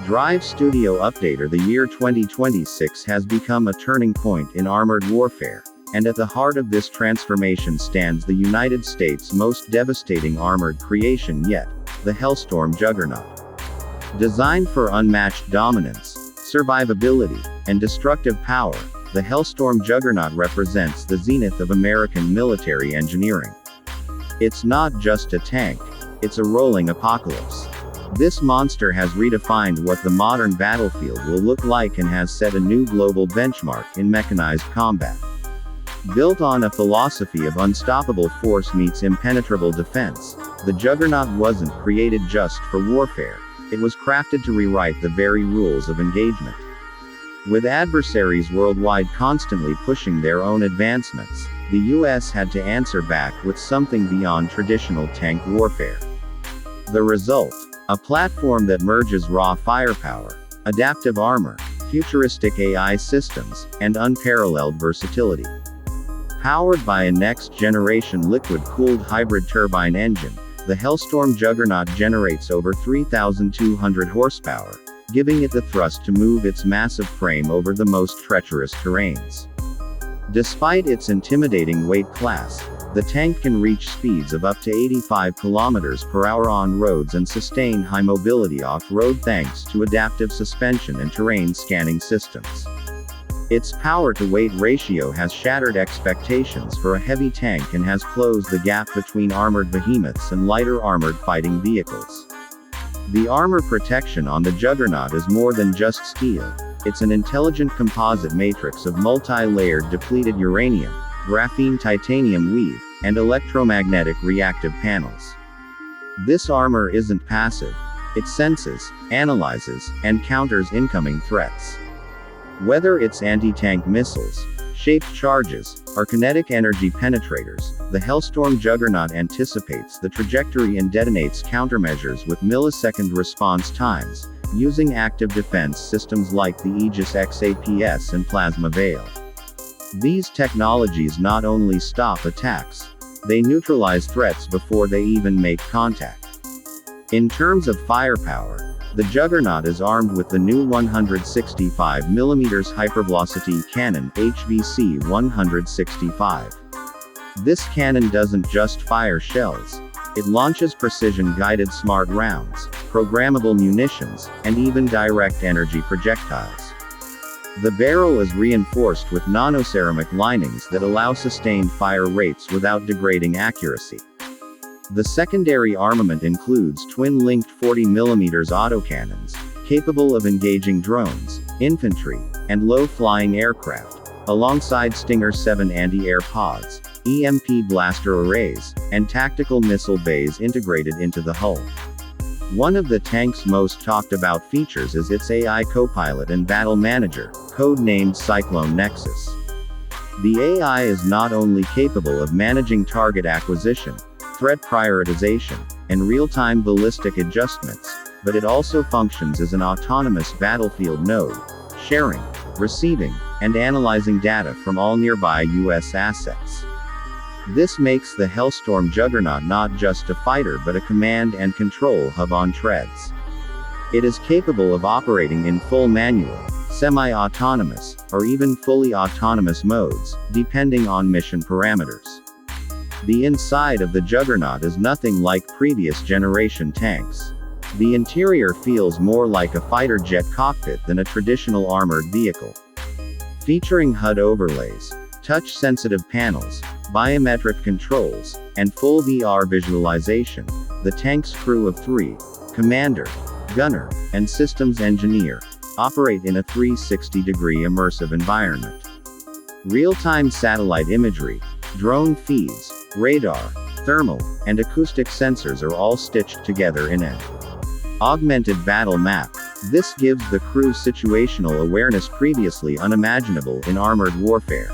Drive Studio Update or the year 2026 has become a turning point in armored warfare, and at the heart of this transformation stands the United States' most devastating armored creation yet, the Hellstorm Juggernaut. Designed for unmatched dominance, survivability, and destructive power, the Hellstorm Juggernaut represents the zenith of American military engineering. It's not just a tank, it's a rolling apocalypse. This monster has redefined what the modern battlefield will look like and has set a new global benchmark in mechanized combat. Built on a philosophy of unstoppable force meets impenetrable defense, the Juggernaut wasn't created just for warfare, it was crafted to rewrite the very rules of engagement. With adversaries worldwide constantly pushing their own advancements, the US had to answer back with something beyond traditional tank warfare. The result? A platform that merges raw firepower, adaptive armor, futuristic AI systems, and unparalleled versatility. Powered by a next-generation liquid-cooled hybrid turbine engine, the Hellstorm Juggernaut generates over 3,200 horsepower, giving it the thrust to move its massive frame over the most treacherous terrains. Despite its intimidating weight class, the tank can reach speeds of up to 85 km per hour on roads and sustain high mobility off-road thanks to adaptive suspension and terrain scanning systems. Its power-to-weight ratio has shattered expectations for a heavy tank and has closed the gap between armored behemoths and lighter armored fighting vehicles. The armor protection on the Juggernaut is more than just steel, it's an intelligent composite matrix of multi-layered depleted uranium, graphene titanium weave, and electromagnetic reactive panels. This armor isn't passive, it senses, analyzes, and counters incoming threats. Whether it's anti-tank missiles, shaped charges, or kinetic energy penetrators, the Hellstorm Juggernaut anticipates the trajectory and detonates countermeasures with millisecond response times, using active defense systems like the Aegis XAPS and Plasma Veil. These technologies not only stop attacks, they neutralize threats before they even make contact. In terms of firepower, the Juggernaut is armed with the new 165mm hypervelocity cannon HVC 165. This cannon doesn't just fire shells, it launches precision-guided smart rounds, programmable munitions, and even direct energy projectiles. The barrel is reinforced with nanoceramic linings that allow sustained fire rates without degrading accuracy. The secondary armament includes twin-linked 40mm autocannons, capable of engaging drones, infantry, and low-flying aircraft, alongside Stinger 7 anti-air pods, EMP blaster arrays, and tactical missile bays integrated into the hull. One of the tank's most talked about features is its AI co-pilot and battle manager, code-named Cyclone Nexus. The AI is not only capable of managing target acquisition, threat prioritization, and real-time ballistic adjustments, but it also functions as an autonomous battlefield node, sharing, receiving, and analyzing data from all nearby US assets. This makes the Hellstorm Juggernaut not just a fighter but a command and control hub on treads. It is capable of operating in full manual, semi-autonomous, or even fully autonomous modes, depending on mission parameters. The inside of the Juggernaut is nothing like previous generation tanks. The interior feels more like a fighter jet cockpit than a traditional armored vehicle. Featuring HUD overlays, touch-sensitive panels, biometric controls, and full VR visualization, the tank's crew of 3, commander, gunner, and systems engineer, operate in a 360-degree immersive environment. Real-time satellite imagery, drone feeds, radar, thermal, and acoustic sensors are all stitched together in an augmented battle map. This gives the crew situational awareness previously unimaginable in armored warfare.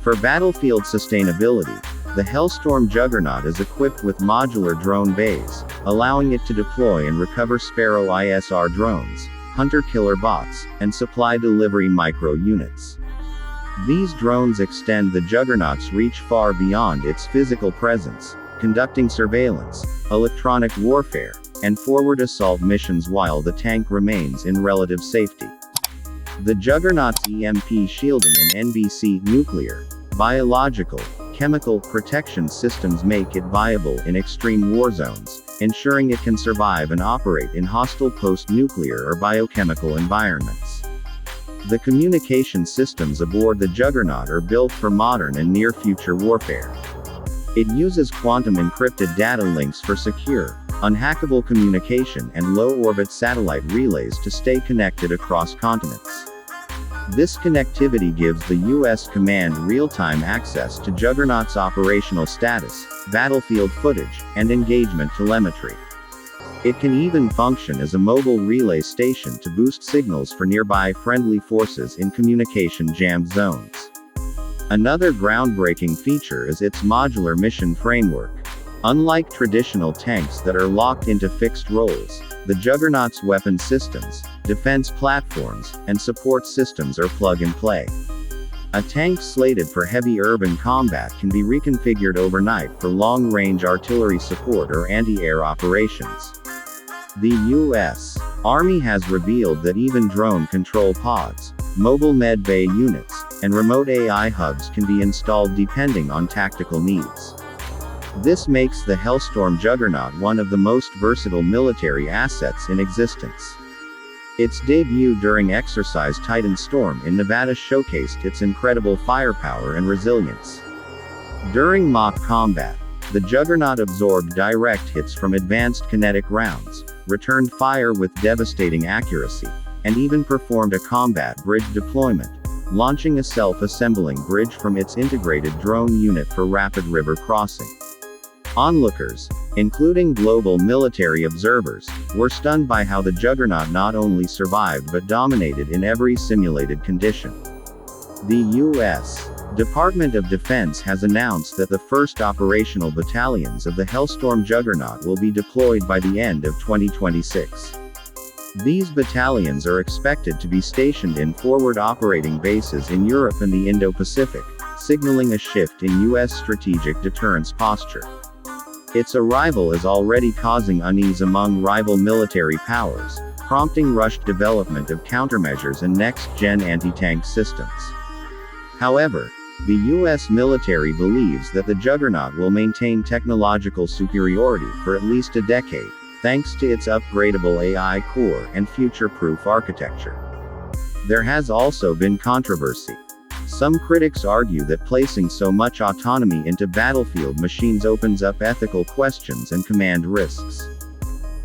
For battlefield sustainability, the Hellstorm Juggernaut is equipped with modular drone bays, allowing it to deploy and recover Sparrow ISR drones, hunter-killer bots, and supply delivery micro-units. These drones extend the Juggernaut's reach far beyond its physical presence, conducting surveillance, electronic warfare, and forward assault missions while the tank remains in relative safety. The Juggernaut's EMP shielding and NBC nuclear, biological, chemical protection systems make it viable in extreme war zones, ensuring it can survive and operate in hostile post-nuclear or biochemical environments. The communication systems aboard the Juggernaut are built for modern and near-future warfare. It uses quantum encrypted data links for secure, unhackable communication and low-orbit satellite relays to stay connected across continents. This connectivity gives the U.S. command real-time access to Juggernaut's operational status, battlefield footage, and engagement telemetry. It can even function as a mobile relay station to boost signals for nearby friendly forces in communication jammed zones. Another groundbreaking feature is its modular mission framework. Unlike traditional tanks that are locked into fixed roles, the Juggernaut's weapon systems, defense platforms, and support systems are plug-and-play. A tank slated for heavy urban combat can be reconfigured overnight for long-range artillery support or anti-air operations. The U.S. Army has revealed that even drone control pods, mobile med bay units, and remote AI hubs can be installed depending on tactical needs. This makes the Hellstorm Juggernaut one of the most versatile military assets in existence. Its debut during Exercise Titan Storm in Nevada showcased its incredible firepower and resilience. During mock combat, the Juggernaut absorbed direct hits from advanced kinetic rounds, returned fire with devastating accuracy, and even performed a combat bridge deployment, launching a self-assembling bridge from its integrated drone unit for rapid river crossing. Onlookers, including global military observers, were stunned by how the Juggernaut not only survived but dominated in every simulated condition. The U.S. Department of Defense has announced that the first operational battalions of the Hellstorm Juggernaut will be deployed by the end of 2026. These battalions are expected to be stationed in forward operating bases in Europe and the Indo-Pacific, signaling a shift in U.S. strategic deterrence posture. Its arrival is already causing unease among rival military powers, prompting rushed development of countermeasures and next-gen anti-tank systems. However, the U.S. military believes that the Juggernaut will maintain technological superiority for at least a decade, thanks to its upgradable AI core and future-proof architecture. There has also been controversy. Some critics argue that placing so much autonomy into battlefield machines opens up ethical questions and command risks.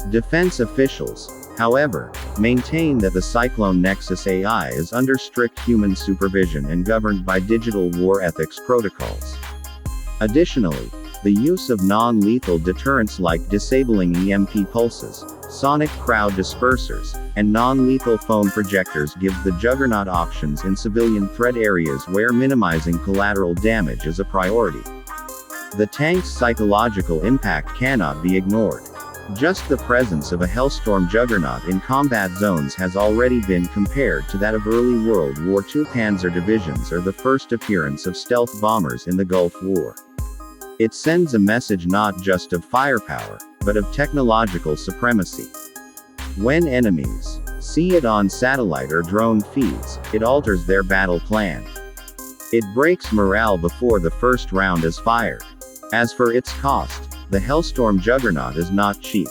Defense officials, however, maintain that the Cyclone Nexus AI is under strict human supervision and governed by digital war ethics protocols. Additionally, the use of non-lethal deterrents like disabling EMP pulses, sonic crowd dispersers, and non-lethal foam projectors gives the Juggernaut options in civilian threat areas where minimizing collateral damage is a priority. The tank's psychological impact cannot be ignored. Just the presence of a Hellstorm Juggernaut in combat zones has already been compared to that of early World War II panzer divisions or the first appearance of stealth bombers in the Gulf War. It sends a message not just of firepower, but of technological supremacy. When enemies see it on satellite or drone feeds, it alters their battle plan. It breaks morale before the first round is fired. As for its cost, the Hellstorm Juggernaut is not cheap.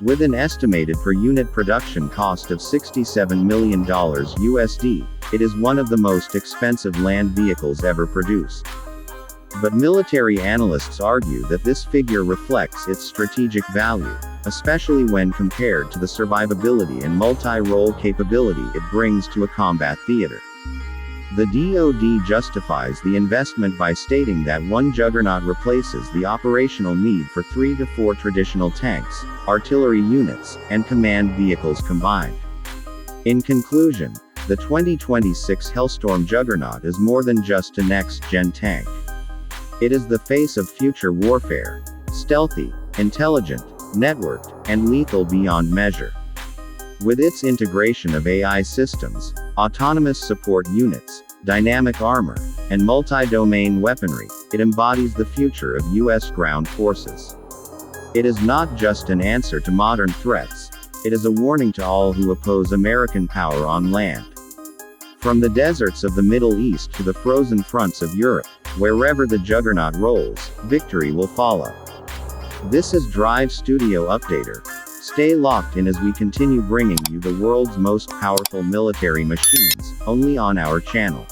With an estimated per-unit production cost of $67 million USD, it is one of the most expensive land vehicles ever produced. But military analysts argue that this figure reflects its strategic value, especially when compared to the survivability and multi-role capability it brings to a combat theater. The DoD justifies the investment by stating that one Juggernaut replaces the operational need for 3 to 4 traditional tanks, artillery units, and command vehicles combined. In conclusion, the 2026 Hellstorm Juggernaut is more than just a next-gen tank. It is the face of future warfare, stealthy, intelligent, networked, and lethal beyond measure. With its integration of AI systems, autonomous support units, dynamic armor, and multi-domain weaponry, it embodies the future of U.S. ground forces. It is not just an answer to modern threats, it is a warning to all who oppose American power on land. From the deserts of the Middle East to the frozen fronts of Europe, wherever the juggernaut rolls, victory will follow. This is Drive Studio Updater. Stay locked in as we continue bringing you the world's most powerful military machines, only on our channel.